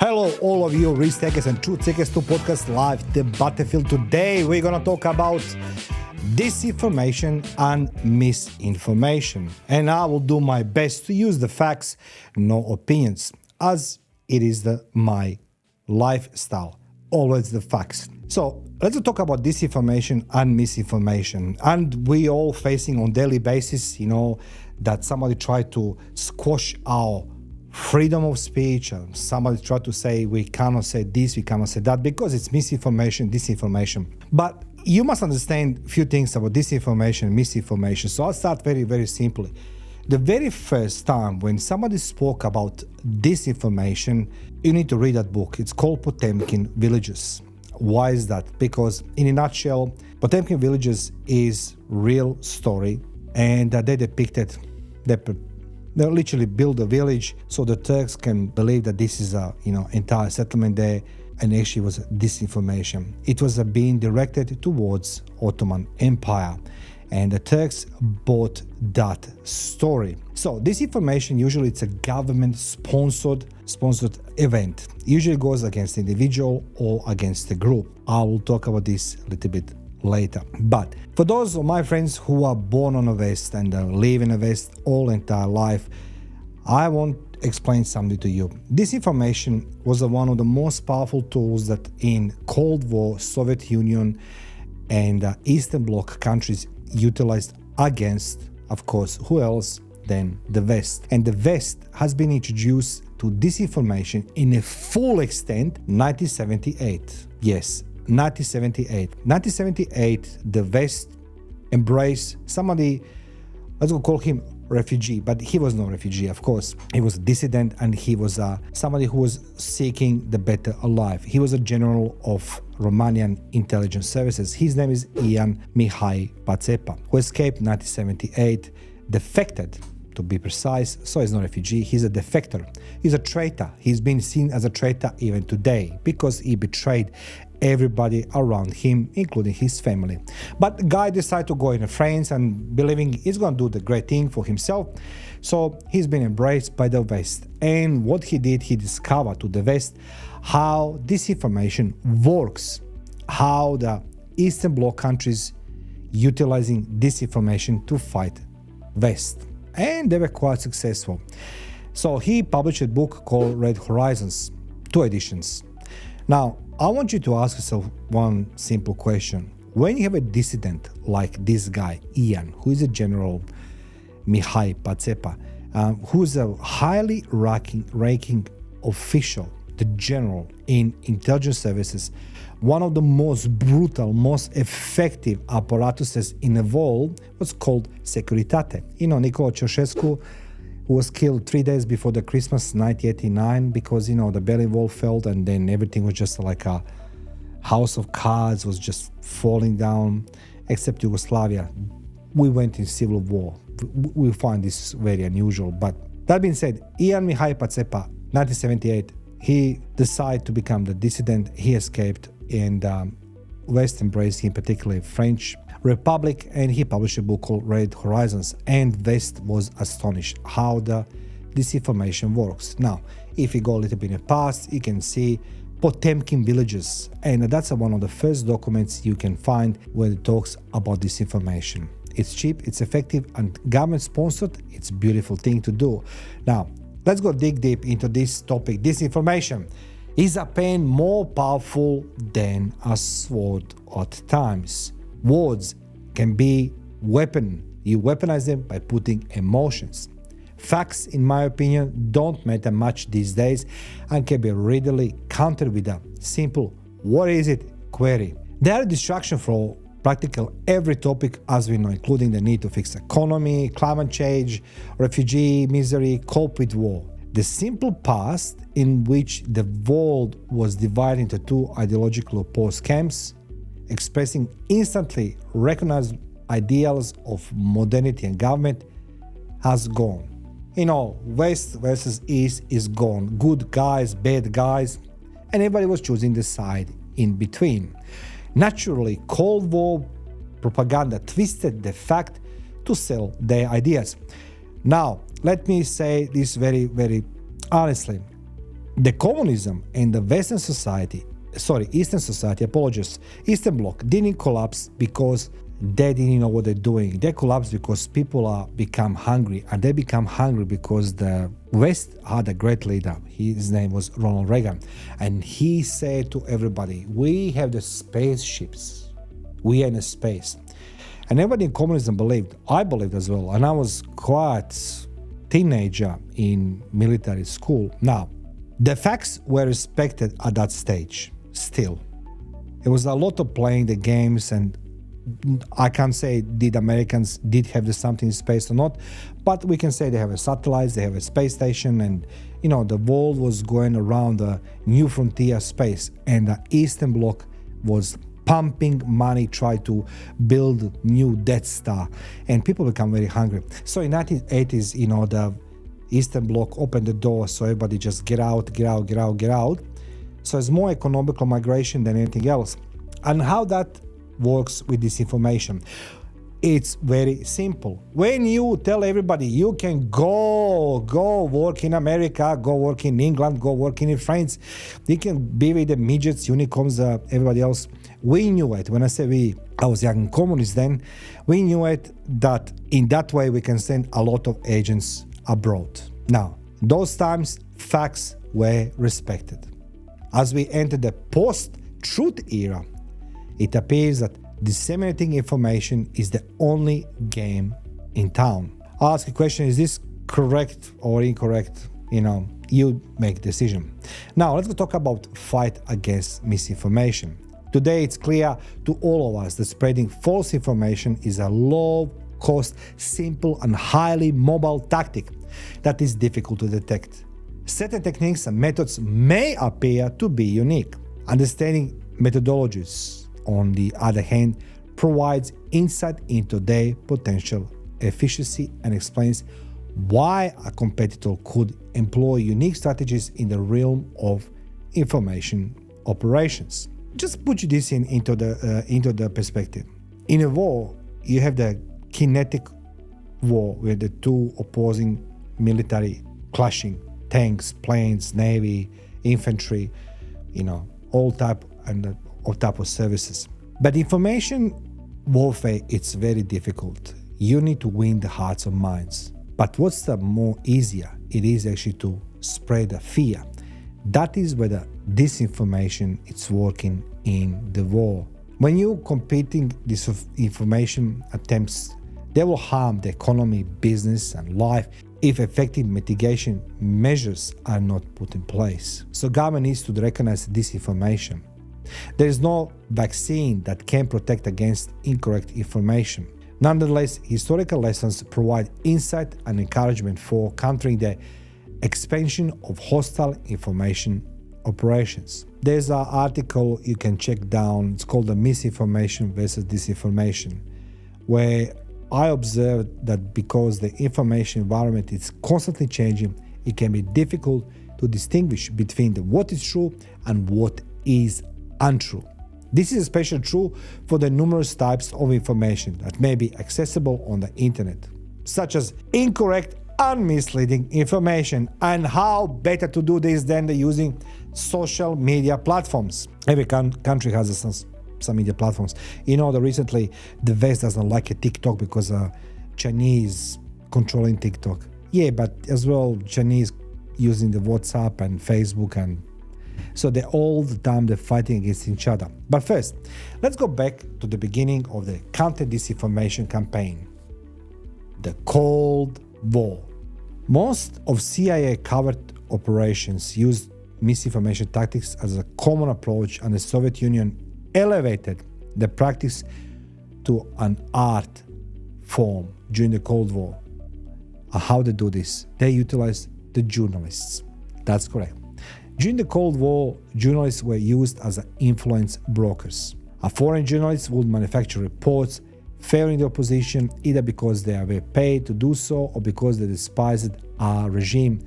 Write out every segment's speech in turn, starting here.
Hello, all of you risk takers and truth takers to Podcast Live, the battlefield. Today, we're going to talk about disinformation and misinformation. And I will do my best to use the facts, no opinions, as it is my lifestyle. Always the facts. So let's talk about disinformation and misinformation. And we all facing on daily basis, that somebody tried to squash our freedom of speech, and somebody tried to say we cannot say this, we cannot say that, because it's misinformation, disinformation. But you must understand a few things about disinformation and misinformation. So I'll start very, very simply. The very first time when somebody spoke about disinformation, you need to read that book. It's called Potemkin Villages. Why is that? Because in a nutshell, Potemkin Villages is real story, and they depicted they literally built a village so the Turks can believe that this is a entire settlement there, and actually was disinformation. It was being directed towards Ottoman Empire, and the Turks bought that story. So disinformation, usually it's a government sponsored event. Usually goes against individual or against a group. I will talk about this a little bit later. But for those of my friends who are born on the West and live in the West all entire life, I want to explain something to you. Disinformation was one of the most powerful tools that in Cold War Soviet Union and Eastern Bloc countries utilized against, of course, who else than the West. And the West has been introduced to disinformation in a full extent 1978. Yes, 1978. 1978, the West embraced somebody, let's go call him refugee, but he was no refugee, of course. He was a dissident, and he was somebody who was seeking the better alive. He was a general of Romanian intelligence services. His name is Ian Mihai Pacepa, who escaped 1978, defected, to be precise. So he's not a refugee, he's a defector. He's a traitor. He's been seen as a traitor even today because he betrayed everybody around him, including his family. But the guy decided to go in France and believing he's going to do the great thing for himself. So he's been embraced by the West. And what he did, he discovered to the West how disinformation works, how the Eastern Bloc countries utilizing disinformation to fight West. And they were quite successful. So he published a book called Red Horizons, 2 editions. Now, I want you to ask yourself one simple question. When you have a dissident like this guy, Ian, who is a general, Mihai Pacepa, who is a highly ranking official, the general in intelligence services, one of the most brutal, most effective apparatuses in the world was called Securitate. Nicola Ceausescu, who was killed 3 days before the Christmas 1989 because, the Berlin Wall fell, and then everything was just like a house of cards, was just falling down, except Yugoslavia. We went in civil war. We find this very unusual. But that being said, Ian Mihai Pacepa, 1978, he decided to become the dissident. He escaped, and West embraced him, particularly French Republic, and he published a book called Red Horizons, and West was astonished how the disinformation works. Now, if you go a little bit in the past, you can see Potemkin Villages, and that's one of the first documents you can find where it talks about disinformation. It's cheap, it's effective, and government sponsored. It's a beautiful thing to do. Now, let's go dig deep into this topic. Disinformation. Is a pen more powerful than a sword at times? Words can be weapon. You weaponize them by putting emotions. Facts, in my opinion, don't matter much these days and can be readily countered with a simple "what is it?" query. They are a distraction for practically every topic, as we know, including the need to fix economy, climate change, refugee, misery, cope with war. The simple past in which the world was divided into 2 ideologically opposed camps, expressing instantly recognized ideals of modernity and government, has gone. West versus East is gone. Good guys, bad guys, and everybody was choosing the side in between. Naturally, Cold War propaganda twisted the fact to sell their ideas. Now, let me say this very, very honestly. The communism and the Eastern society, Eastern Bloc didn't collapse because they didn't know what they're doing. They collapsed because people are become hungry, and they become hungry because the West had a great leader. His name was Ronald Reagan, and he said to everybody, we have the spaceships, we are in a space. And everybody in communism believed, I believed as well, and I was quite teenager in military school. Now, the facts were respected at that stage, still. It was a lot of playing the games, and I can't say did Americans did have something in space or not, but we can say they have a satellites, they have a space station, and the world was going around the new frontier space, and the Eastern Bloc was pumping money, try to build new Death Star, and people become very hungry. So in 1980s, the Eastern Bloc opened the door, so everybody just get out. So it's more economical migration than anything else. And how that works with disinformation, it's very simple. When you tell everybody you can go work in America, go work in England, go work in France, you can be with the midgets, unicorns, everybody else. We knew it. When I say we, I was young communist then. We knew it that in that way we can send a lot of agents abroad. Now, those times facts were respected. As we enter the post-truth era, it appears that disseminating information is the only game in town. I'll ask a question, is this correct or incorrect? You make a decision. Now, let's talk about fight against misinformation. Today, it's clear to all of us that spreading false information is a low-cost, simple, and highly mobile tactic that is difficult to detect. Certain techniques and methods may appear to be unique. Understanding methodologies, on the other hand, provides insight into their potential efficiency and explains why a competitor could employ unique strategies in the realm of information operations. Just put this into the perspective. In a war, you have the kinetic war where the two opposing military clashing, tanks, planes, navy, infantry, all type of services. But information warfare, it's very difficult. You need to win the hearts and minds. But what's the more easier? It is actually to spread the fear. That is where the disinformation is working in the war. When you competing disinformation attempts, they will harm the economy, business, and life if effective mitigation measures are not put in place. So government needs to recognize disinformation. There is no vaccine that can protect against incorrect information. Nonetheless, historical lessons provide insight and encouragement for countering the expansion of hostile information operations. There's an article you can check down, it's called the Misinformation versus Disinformation, where I observed that because the information environment is constantly changing, it can be difficult to distinguish between what is true and what is untrue. This is especially true for the numerous types of information that may be accessible on the internet, such as incorrect and misleading information. And how better to do this than using social media platforms? Every country has some media platforms. That recently the West doesn't like a TikTok because Chinese controlling TikTok. Yeah, but as well Chinese using the WhatsApp and Facebook, and so they're all the time they're fighting against each other. But first, let's go back to the beginning of the counter-disinformation campaign, the Cold War. Most of CIA covert operations used misinformation tactics as a common approach, and the Soviet Union elevated the practice to an art form during the Cold War. How they do this? They utilize the journalists. That's correct. During the Cold War, journalists were used as influence brokers. A foreign journalist would manufacture reports favoring the opposition either because they were paid to do so or because they despised a regime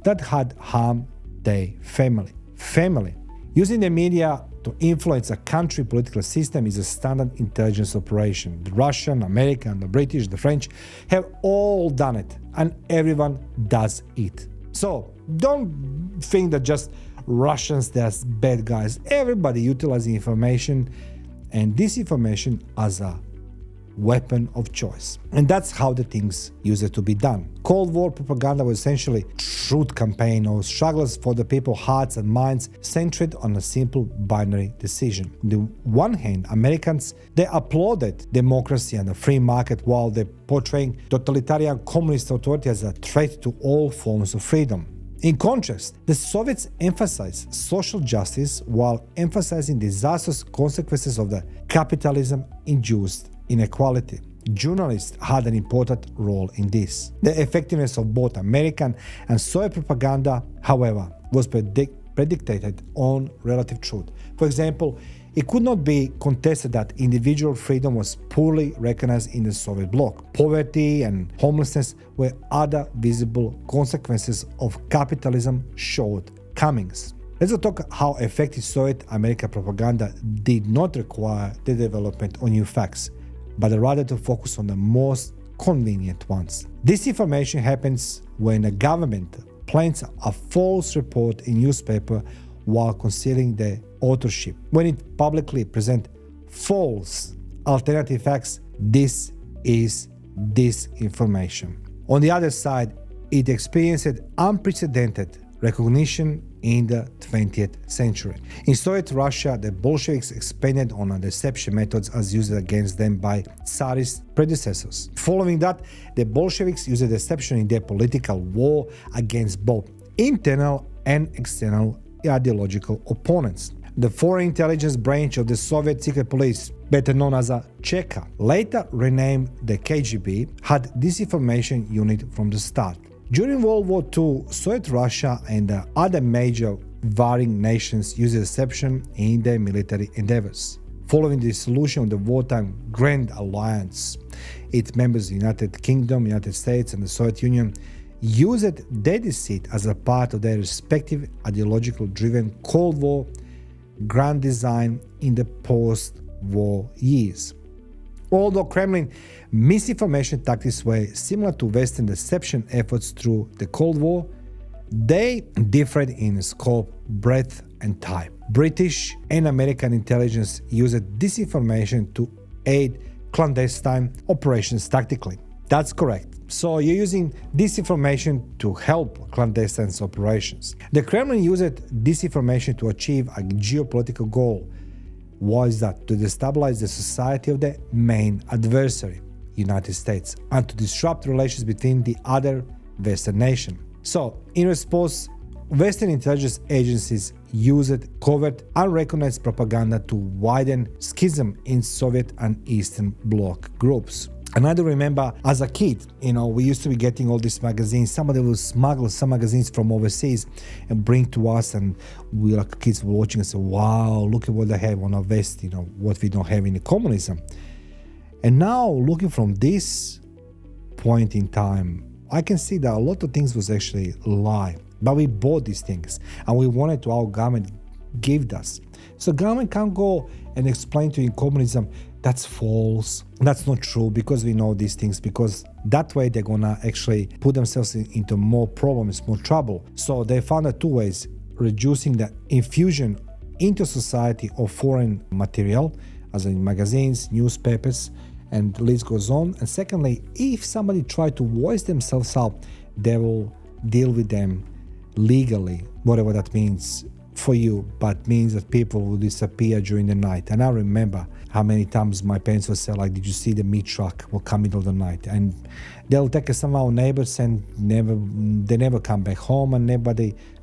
that had harmed their family. Using the media to influence a country political system is a standard intelligence operation. The Russian, American, the British, the French have all done it, and everyone does it. So don't think that just Russians, they're bad guys. Everybody utilizing information and disinformation as a weapon of choice. And that's how the things used to be done. Cold War propaganda was essentially truth campaign or struggles for the people's hearts and minds centered on a simple binary decision. On the one hand, Americans, they applauded democracy and the free market while they portraying totalitarian communist authority as a threat to all forms of freedom. In contrast, the Soviets emphasized social justice while emphasizing disastrous consequences of the capitalism-induced inequality. Journalists had an important role in this. The effectiveness of both American and Soviet propaganda, however, was predicated on relative truth. For example, it could not be contested that individual freedom was poorly recognized in the Soviet bloc. Poverty and homelessness were other visible consequences of capitalism's shortcomings. Let's talk how effective Soviet American propaganda did not require the development of new facts, but rather to focus on the most convenient ones. Disinformation happens when a government plants a false report in newspaper while concealing the authorship. When it publicly presents false alternative facts, this is disinformation. On the other side, it experienced unprecedented recognition in the 20th century. In Soviet Russia, the Bolsheviks expanded on deception methods as used against them by Tsarist predecessors. Following that, the Bolsheviks used deception in their political war against both internal and external ideological opponents. The foreign intelligence branch of the Soviet secret police, better known as a Cheka, later renamed the KGB, had disinformation unit from the start. During World War II, Soviet Russia and other major warring nations used deception in their military endeavors. Following the dissolution of the wartime Grand Alliance, its members, the United Kingdom, United States, and the Soviet Union, used their deceit as a part of their respective ideologically driven Cold War grand design in the post-war years. Although Kremlin misinformation tactics were similar to Western deception efforts through the Cold War, they differed in scope, breadth, and type. British and American intelligence used disinformation to aid clandestine operations tactically. That's correct. So you're using disinformation to help clandestine operations. The Kremlin used disinformation to achieve a geopolitical goal. What is that? To destabilize the society of the main adversary, United States, and to disrupt relations between the other Western nation. So, in response, Western intelligence agencies used covert, unrecognized propaganda to widen schism in Soviet and Eastern Bloc groups. And I do remember as a kid, we used to be getting all these magazines. Somebody will smuggle some magazines from overseas and bring to us, and we like kids were watching and say, wow, look at what they have on our vest, what we don't have in the communism. And now, looking from this point in time, I can see that a lot of things was actually a lie. But we bought these things and we wanted to our government give us. So government can't go and explain to you in communism, that's false, that's not true, because we know these things, because that way they're gonna actually put themselves into more problems, more trouble. So they found out two ways: reducing the infusion into society of foreign material, as in magazines, newspapers, and the list goes on. And secondly, if somebody try to voice themselves out, they will deal with them legally, whatever that means for you, but means that people will disappear during the night. And I remember how many times my parents would say, like, did you see the meat truck will come middle of the night? And they'll take some of our neighbors and they never come back home, and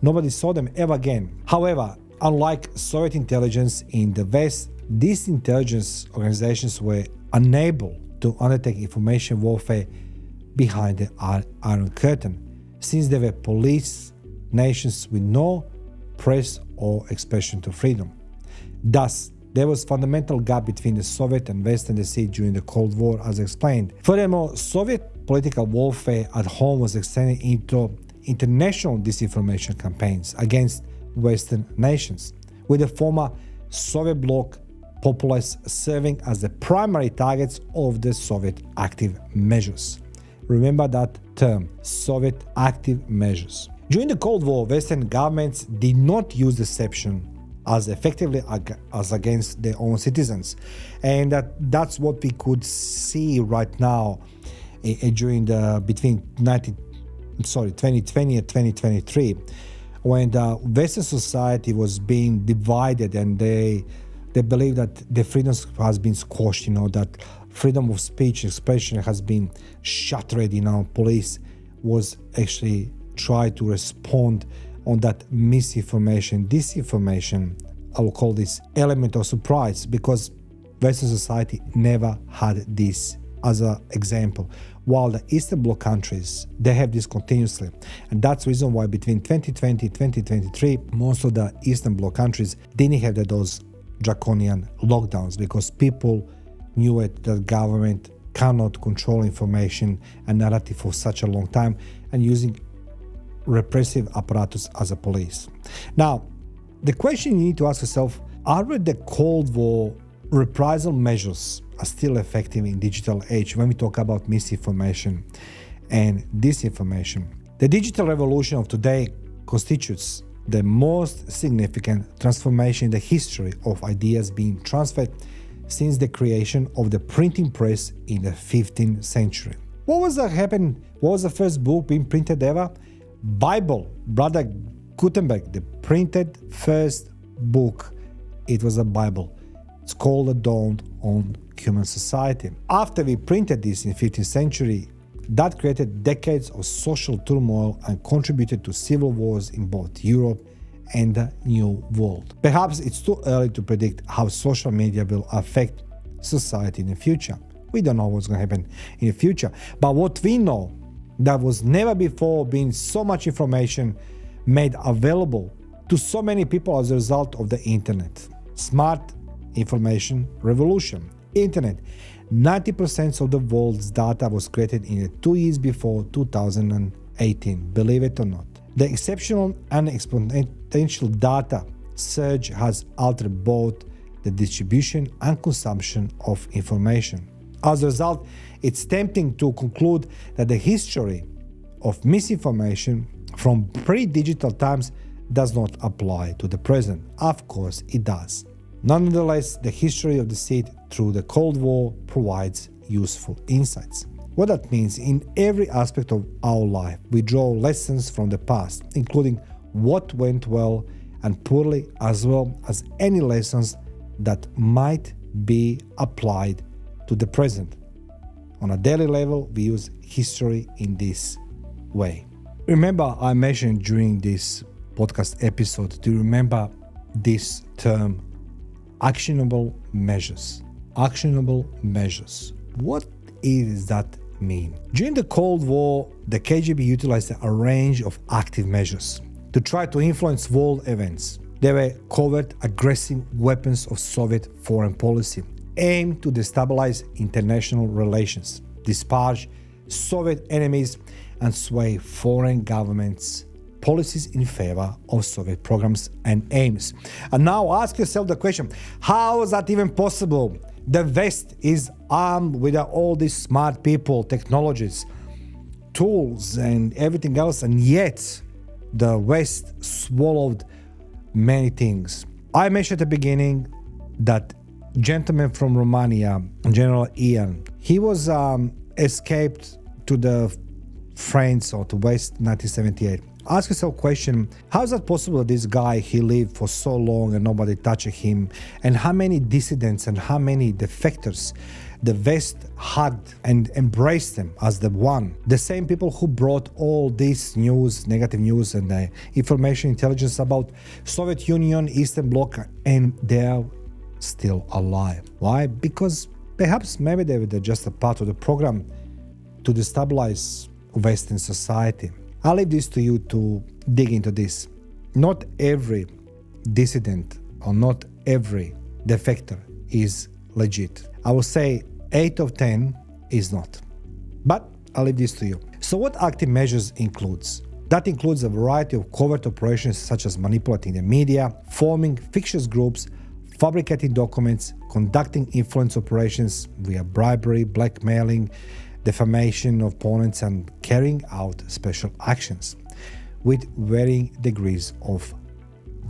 nobody saw them ever again. However, unlike Soviet intelligence in the West, these intelligence organizations were unable to undertake information warfare behind the Iron Curtain, since they were police nations with no press or expression to freedom. Thus, there was fundamental gap between the Soviet and Western deceit during the Cold War, as explained. Furthermore, Soviet political warfare at home was extended into international disinformation campaigns against Western nations, with the former Soviet bloc populace serving as the primary targets of the Soviet active measures. Remember that term, Soviet active measures. During the Cold War, Western governments did not use deception as effectively as against their own citizens. And that's what we could see right now during between 2020 and 2023, when the Western society was being divided and they believe that the freedom has been squashed, that freedom of speech, expression has been shattered, police was actually try to respond on that misinformation, disinformation. I will call this element of surprise, because Western society never had this as an example, while the Eastern Bloc countries, they have this continuously. And that's the reason why between 2020 and 2023, most of the Eastern Bloc countries didn't have those draconian lockdowns, because people knew it, that government cannot control information and narrative for such a long time, and using repressive apparatus as a police. Now, the question you need to ask yourself, are the Cold War reprisal measures are still effective in digital age when we talk about misinformation and disinformation? The digital revolution of today constitutes the most significant transformation in the history of ideas being transferred since the creation of the printing press in the 15th century. What was the first book being printed ever? Bible, Brother Gutenberg, the printed first book. It was a Bible. It's called The Dawn on Human Society. After we printed this in 15th century, that created decades of social turmoil and contributed to civil wars in both Europe and the New World. Perhaps it's too early to predict how social media will affect society in the future. We don't know what's going to happen in the future. But what we know, that was never before been so much information made available to so many people as a result of the internet. Smart information revolution. Internet. 90% of the world's data was created in the 2 years before 2018, believe it or not. The exceptional and exponential data surge has altered both the distribution and consumption of information. As a result, it's tempting to conclude that the history of misinformation from pre-digital times does not apply to the present. Of course, it does. Nonetheless, the history of deceit through the Cold War provides useful insights. What that means, in every aspect of our life, we draw lessons from the past, including what went well and poorly, as well as any lessons that might be applied to the present. On a daily level, we use history in this way. Remember, I mentioned during this podcast episode to remember this term, actionable measures. Actionable measures. What does that mean? During the Cold War, the KGB utilized a range of active measures to try to influence world events. They were covert, aggressive weapons of Soviet foreign policy, aimed to destabilize international relations, disparage Soviet enemies, and sway foreign governments' policies in favor of Soviet programs and aims. And now ask yourself the question, how is that even possible? The West is armed with all these smart people, technologies, tools, and everything else, and yet the West swallowed many things. I mentioned at the beginning that gentleman from Romania, General Ian, he was escaped to the France or to West 1978. Ask yourself a question, how is that possible that this guy, he lived for so long and nobody touched him? And how many dissidents and how many defectors the West had and embraced them as the one? The same people who brought all this news, negative news and the information intelligence about Soviet Union, Eastern Bloc, and they're still alive. Why? Because perhaps maybe they were just a part of the program to destabilize Western society. I'll leave this to you to dig into this. Not every dissident or not every defector is legit. I will say 8 of 10 is not. But I'll leave this to you. So what active measures includes? That includes a variety of covert operations such as manipulating the media, forming fictitious groups, fabricating documents, conducting influence operations via bribery, blackmailing, defamation of opponents, and carrying out special actions. with varying degrees of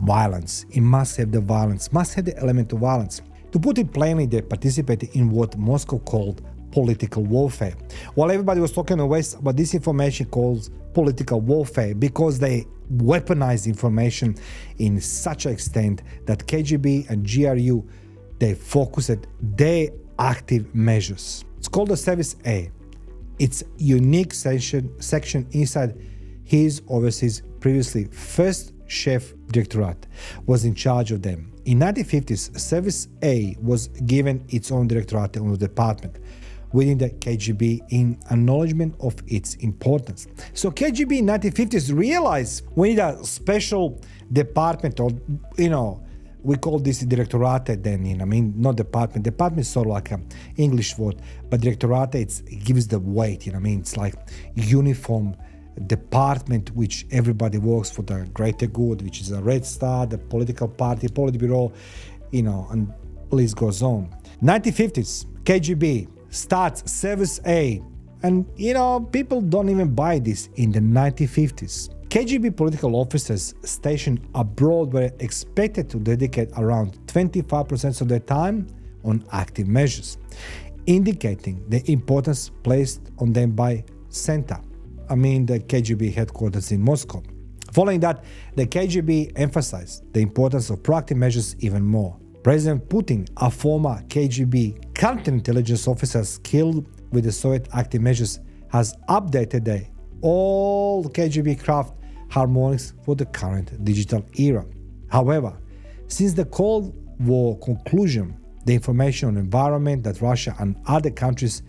violence. It must have the violence, must have the element of violence. To put it plainly, they participated in what Moscow called political warfare. While everybody was talking in the West about disinformation calls political warfare because they weaponized information in such an extent that KGB and GRU, they focused their active measures. It's called the Service A. It's a unique section inside his overseas previously first chef directorate was in charge of them. In 1950s, Service A was given its own directorate or department within the KGB in acknowledgement of its importance. So KGB in 1950s realized we need a special department, or we call this directorate then, not department. Department is sort of like an English word, but directorate, it gives the weight, it's like uniform department which everybody works for the greater good, which is a Red Star, the political party, Politburo, and list goes on. 1950s, KGB starts Service A, and people don't even buy this in the 1950s. KGB political officers stationed abroad were expected to dedicate around 25% of their time on active measures, indicating the importance placed on them by Center, the KGB headquarters in Moscow. Following that, the KGB emphasized the importance of proactive measures even more. President Putin, a former KGB counterintelligence officer skilled with the Soviet active measures, has updated the old KGB craft harmonics for the current digital era. However, since the Cold War conclusion, the information environment that Russia and other countries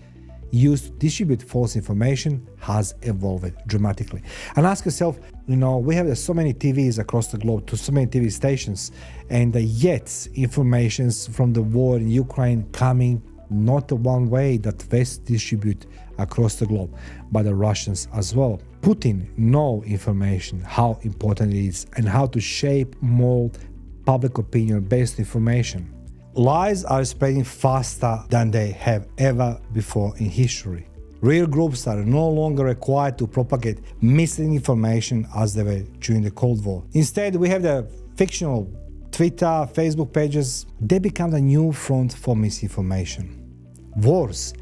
used to distribute false information has evolved dramatically. And ask yourself, we have so many TVs across the globe, so many TV stations, and yet information from the war in Ukraine coming not the one way that West distribute across the globe, but the Russians as well. Putin know information, how important it is, and how to shape, mold public opinion based information. Lies are spreading faster than they have ever before in history. Real groups are no longer required to propagate misinformation as they were during the Cold War. Instead, we have the fictional Twitter, Facebook pages. They become the new front for misinformation. Worse,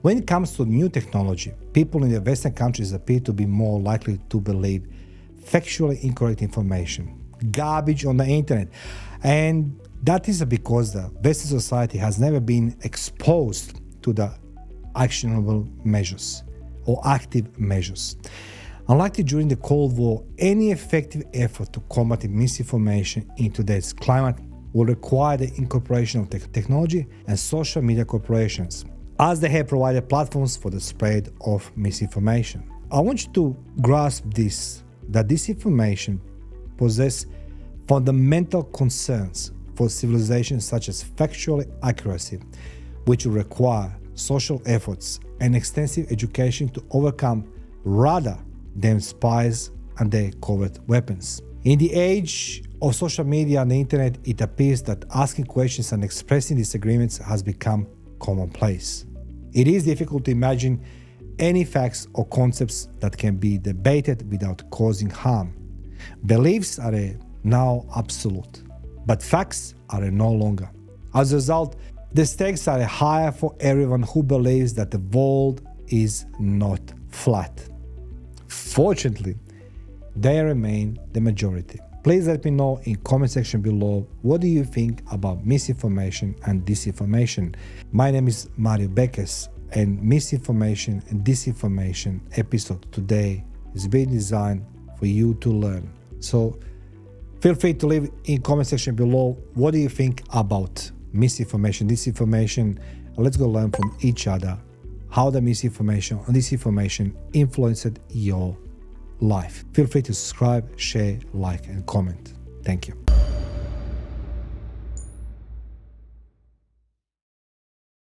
when it comes to new technology, people in the Western countries appear to be more likely to believe factually incorrect information, garbage on the internet, and that is because the Western society has never been exposed to the actionable measures or active measures. Unlike during the Cold War, any effective effort to combat misinformation in today's climate will require the incorporation of technology and social media corporations, as they have provided platforms for the spread of misinformation. I want you to grasp this, that disinformation possesses fundamental concerns for civilizations such as factual accuracy, which will require social efforts and extensive education to overcome rather than spies and their covert weapons. In the age of social media and the internet, it appears that asking questions and expressing disagreements has become commonplace. It is difficult to imagine any facts or concepts that can be debated without causing harm. Beliefs are now absolute, but facts are no longer. As a result, the stakes are higher for everyone who believes that the world is not flat. Fortunately, they remain the majority. Please let me know in comment section below, what do you think about misinformation and disinformation? My name is Mario Bekes, and misinformation and disinformation episode today is being designed for you to learn. So feel free to leave in comment section below, what do you think about misinformation, disinformation? Let's go learn from each other how the misinformation and disinformation influenced your life. Feel free to subscribe, share, like, and comment. Thank you.